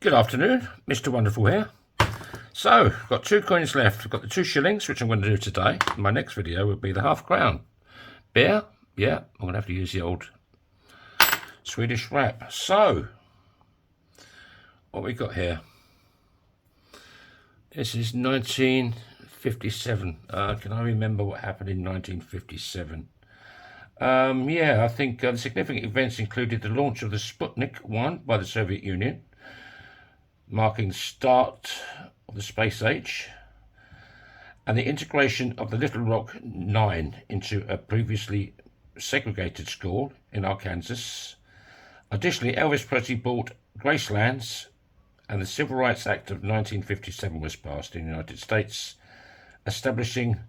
Good afternoon, Mr. Wonderful here. So, got 2 coins left. I've got the 2 shillings, which I'm going to do today. My next video would be the half crown. Beer, yeah, I'm going to have to use the old Swedish wrap. So, what we got here? This is 1957. Can I remember what happened in 1957? Yeah, I think the significant events included the launch of the Sputnik 1 by the Soviet Union, marking the start of the space age, and the integration of the Little Rock 9 into a previously segregated school in Arkansas. Additionally, Elvis Presley bought Gracelands, and the Civil Rights Act of 1957 was passed in the United States, establishing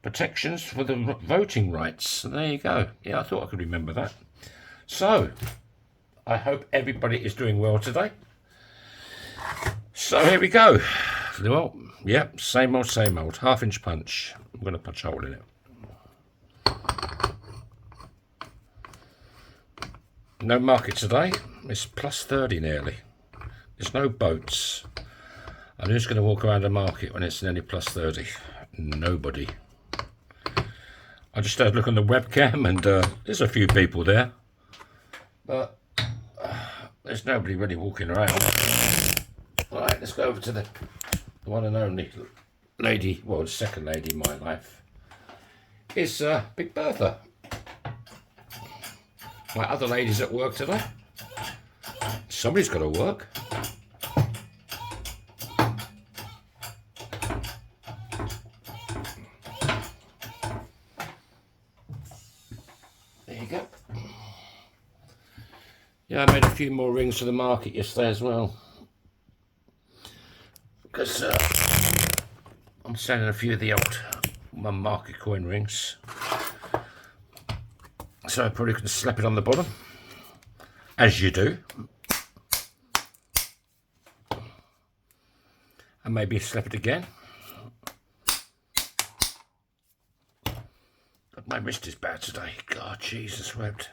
protections for the voting rights. So there you go. Yeah, I thought I could remember that. So, I hope everybody is doing well today. So here we go. Well, yep, same old, 1/2 inch punch. I'm going to punch a hole in it. No market today. It's +30 nearly. There's no boats. And who's going to walk around the market when it's nearly +30? Nobody. I just had a look on the webcam and there's a few people there. But there's nobody really walking around. Right, let's go over to the one and only lady, well, the second lady in my life, is Big Bertha. My other lady's at work today. Somebody's got to work. There you go. Yeah, I made a few more rings for the market yesterday as well, because I'm selling a few of the old market coin rings, so I probably can slap it on the bottom, as you do, and maybe slap it again. God, my wrist is bad today. God, Jesus wept.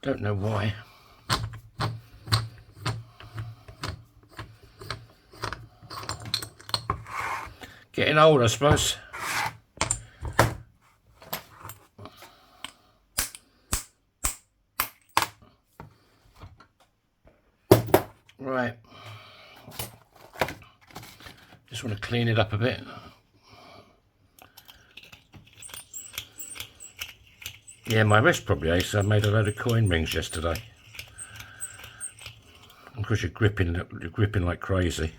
Don't know why. Getting old, I suppose. Right. Just want to clean it up a bit. Yeah, my wrist probably aches. I made a load of coin rings yesterday. Of course, you're gripping like crazy.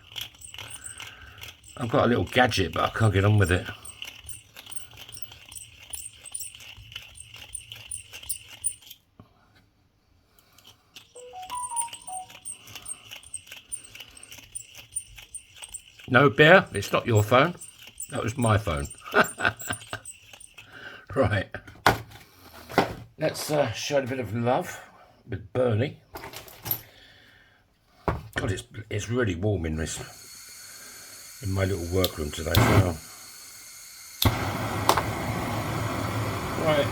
I've got a little gadget, but I can't get on with it. No, Bear, it's not your phone. That was my phone. Right. Let's show a bit of love with Bernie. God, it's really warm in my little workroom today as well. Right.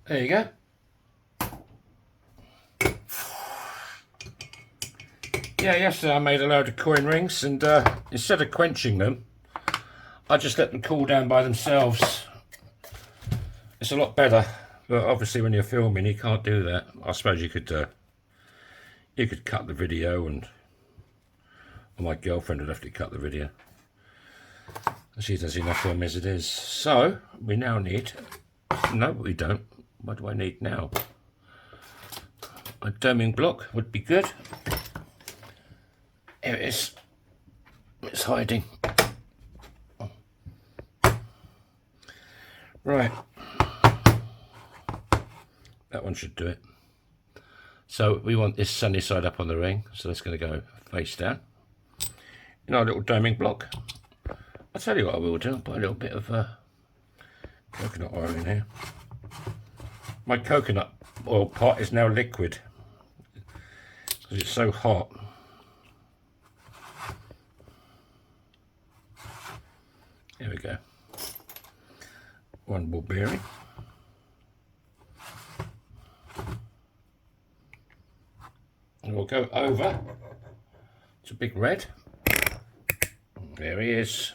There you go. Yeah, yesterday I made a load of coin rings, and instead of quenching them, I just let them cool down by themselves. It's a lot better, but obviously when you're filming you can't do that. I suppose you could cut the video, and my girlfriend would have to cut the video. She does enough for me as it is. So we now need, no we don't, what do I need now? A doming block would be good. Here it is. It's hiding. Right. That one should do it. So we want this sunny side up on the ring, so that's going to go face down in our little doming block. I'll tell you what I will do. I'll put a little bit of coconut oil in here. My coconut oil pot is now liquid because it's so hot. There we go. One ball bearing. And we'll go over to Big Red. There he is.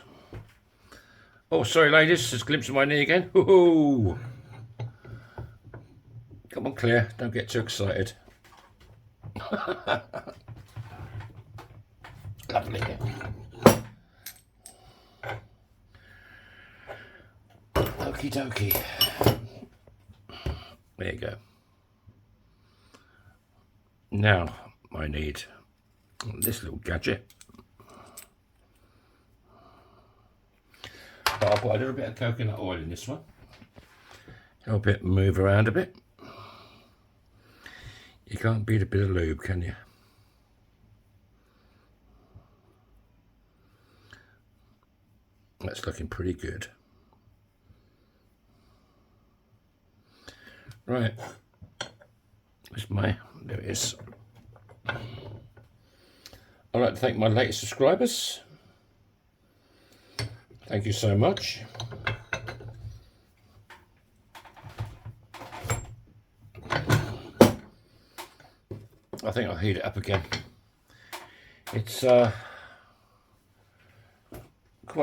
Oh, sorry, ladies. Just a glimpse of my knee again. Woohoo! Come on, Claire. Don't get too excited. Lovely. Okie dokie. There you go. Now I need this little gadget. But I'll put a little bit of coconut oil in this one. Help it move around a bit. You can't beat a bit of lube, can you? That's looking pretty good. Right. There it is. I'd like to thank my latest subscribers. Thank you so much. I think I'll heat it up again. It's quite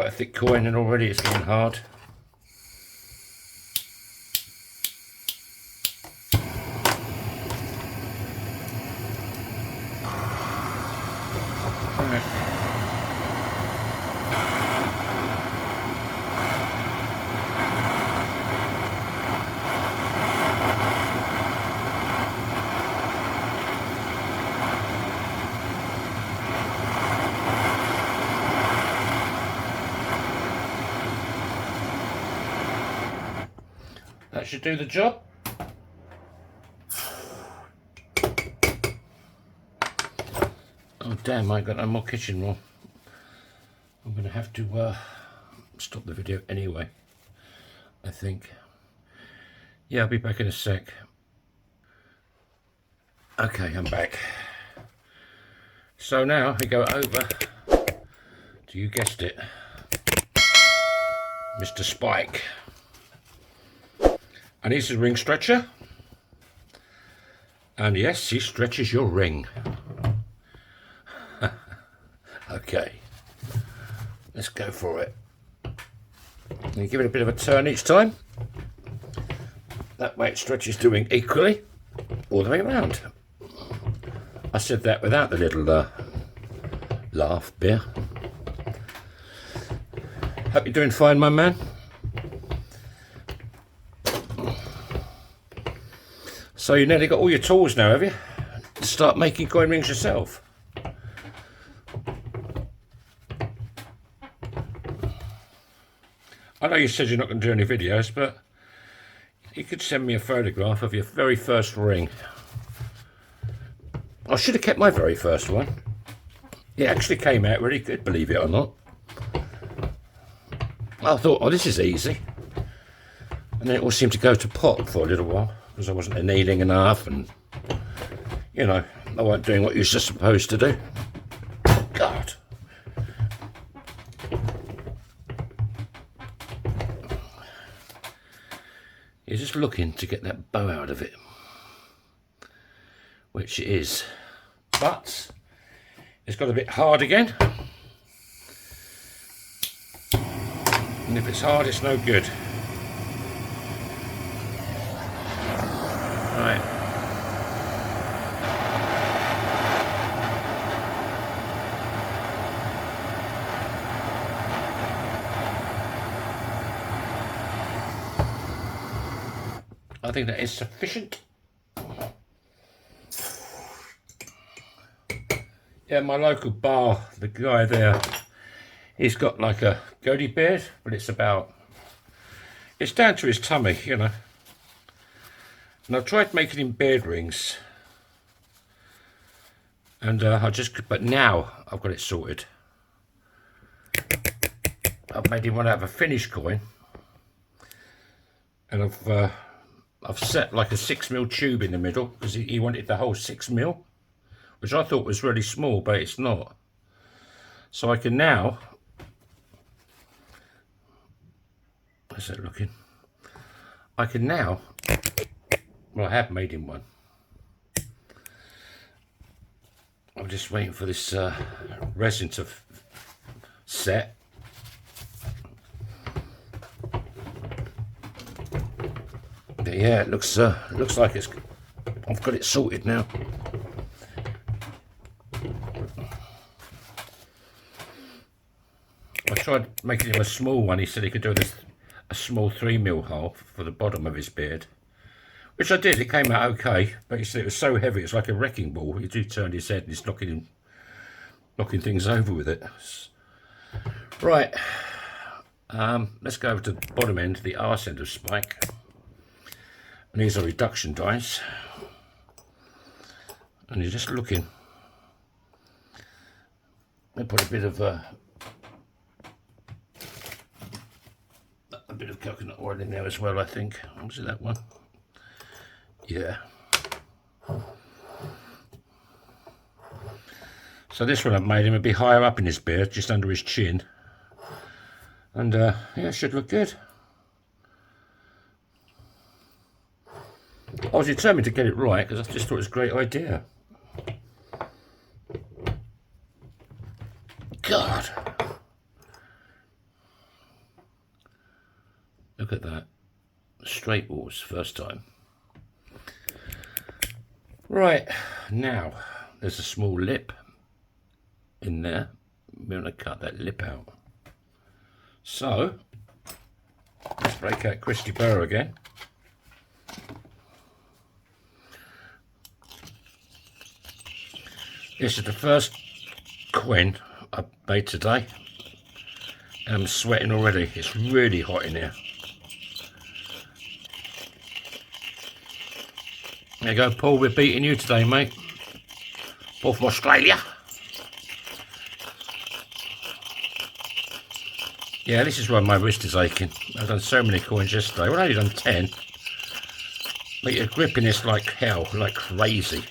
a thick coin and already it's getting hard. That should do the job. Oh damn, I ain't got no more kitchen roll. I'm going to have to stop the video anyway, I think. Yeah, I'll be back in a sec. Okay, I'm back. So now we go over to, you guessed it, Mr. Spike. And he's a ring stretcher. And yes, he stretches your ring. Okay, let's go for it. And you give it a bit of a turn each time. That way it stretches the ring equally all the way around. I said that without the little laugh bit. Hope you're doing fine, my man. So you nearly got all your tools now, have you? To start making coin rings yourself. I know you said you're not going to do any videos, but you could send me a photograph of your very first ring. I should have kept my very first one. It actually came out really good, believe it or not. I thought, oh, this is easy. And then it all seemed to go to pot for a little while, because I wasn't annealing enough and, you know, I wasn't doing what you're supposed to do. God. You're just looking to get that bow out of it, which it is. But it's got a bit hard again. And if it's hard, it's no good. Right. I think that is sufficient. Yeah, my local bar, the guy there, he's got like a goatee beard, but it's down to his tummy, you know. And I've tried making him beard rings, and but now I've got it sorted. I've made him one out of a finished coin, and I've set like a 6mm tube in the middle because he wanted the whole 6mm, which I thought was really small, but it's not. So I can now how's that looking? I can now, well, I have made him one. I'm just waiting for this resin to set. But yeah, it looks like I've got it sorted now. I tried making him a small one. He said he could do a small 3mm hole for the bottom of his beard, which I did. It came out okay, but he said it was so heavy, it's like a wrecking ball. He just turned his head and he's knocking things over with it. Right, let's go over to the bottom end, the arse end of Spike. And these are reduction dies. And you're just looking. I put a bit of coconut oil in there as well, I think. Was it that one? Yeah. So this one I've made him a bit higher up in his beard, just under his chin. And yeah, it should look good. I was determined to get it right because I just thought it was a great idea. God. Look at that. Straight walls, first time. Right, now there's a small lip in there. We're going to cut that lip out. So, let's break out Christy Burr again. This is the first coin I made today. And I'm sweating already. It's really hot in here. There you go, Paul, we're beating you today, mate. Paul from Australia. Yeah, this is why my wrist is aching. I've done so many coins yesterday. Well, I've only done 10. But you're gripping this like hell, like crazy.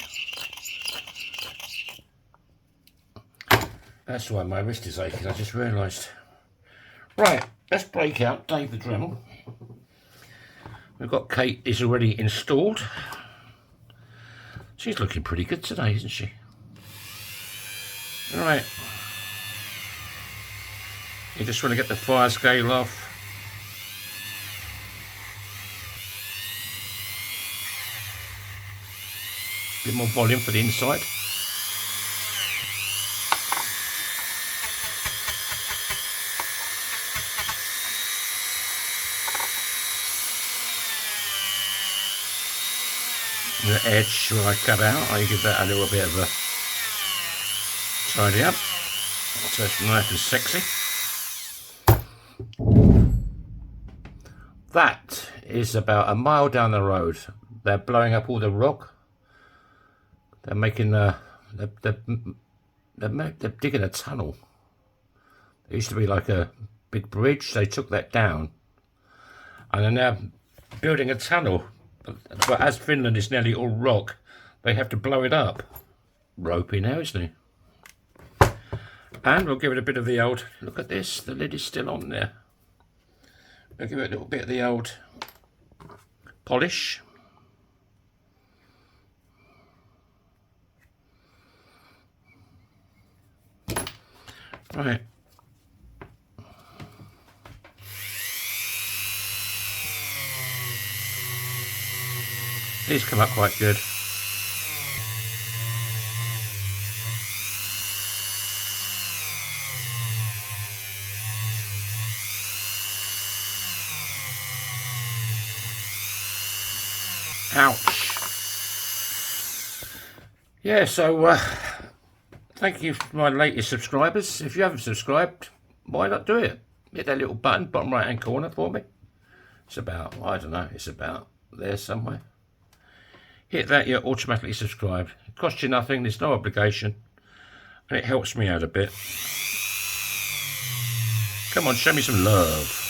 That's why my wrist is aching, I just realised. Right, let's break out Dave the Dremel. We've got Kate is already installed. She's looking pretty good today, isn't she? All right. You just want to get the fire scale off. A bit more volume for the inside. The edge where I cut out, I give that a little bit of a tidy up, so it's nice and sexy. That is about a mile down the road. They're blowing up all the rock. They're making they're digging a tunnel. It used to be like a big bridge. They took that down, and they're now building a tunnel. But as Finland is nearly all rock, they have to blow it up. Ropey now, isn't he? And we'll give it a bit of the old, look at this, the lid is still on there. We'll give it a little bit of the old polish. Right. These come up quite good. Ouch. Yeah, so thank you for my latest subscribers. If you haven't subscribed, why not do it? Hit that little button, bottom right hand corner for me. It's about, I don't know, it's about there somewhere. Hit that, you're automatically subscribed. It costs you nothing, there's no obligation, and it helps me out a bit. Come on, show me some love.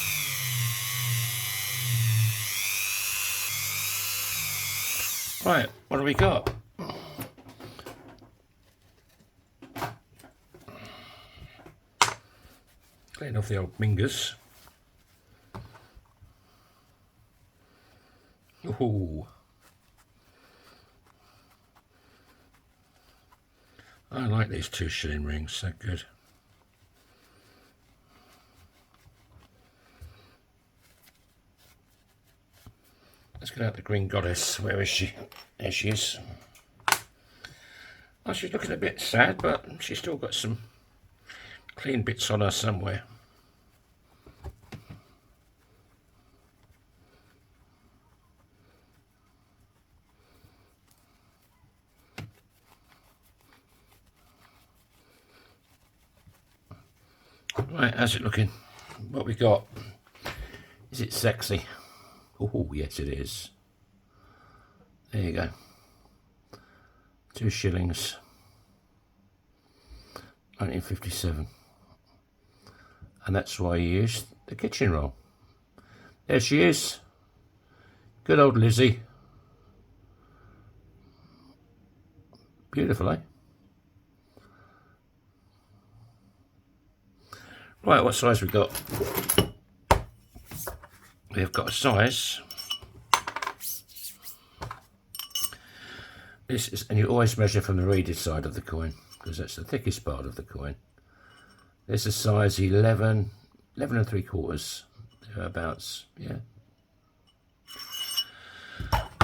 Right, what do we got? Clean off the old mingers. Ooh. I like these 2 shilling rings, they're good. Let's get out the green goddess. Where is she? There she is. Oh, she's looking a bit sad, but she's still got some clean bits on her somewhere. Right, how's it looking? What we got? Is it sexy? Oh, yes it is. There you go. 2 shillings. 1957. And that's why you used the kitchen roll. There she is. Good old Lizzie. Beautiful, eh? Right, what size we got? We've got a size. This is, and you always measure from the reeded side of the coin, because that's the thickest part of the coin. This is size 11, 11 3/4, thereabouts, yeah.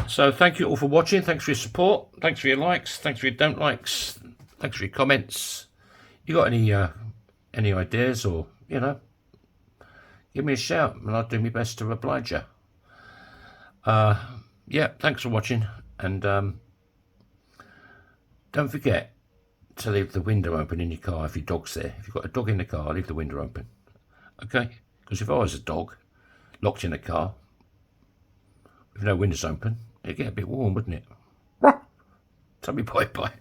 So thank you all for watching. Thanks for your support. Thanks for your likes. Thanks for your don't likes. Thanks for your comments. You got any ideas, or, you know, give me a shout and I'll do my best to oblige you. Yeah, thanks for watching, and don't forget to leave the window open in your car if your dog's there. If you've got a dog in the car, leave the window open. Okay? Because if I was a dog locked in a car with no windows open, it'd get a bit warm, wouldn't it? Tell me bye-bye.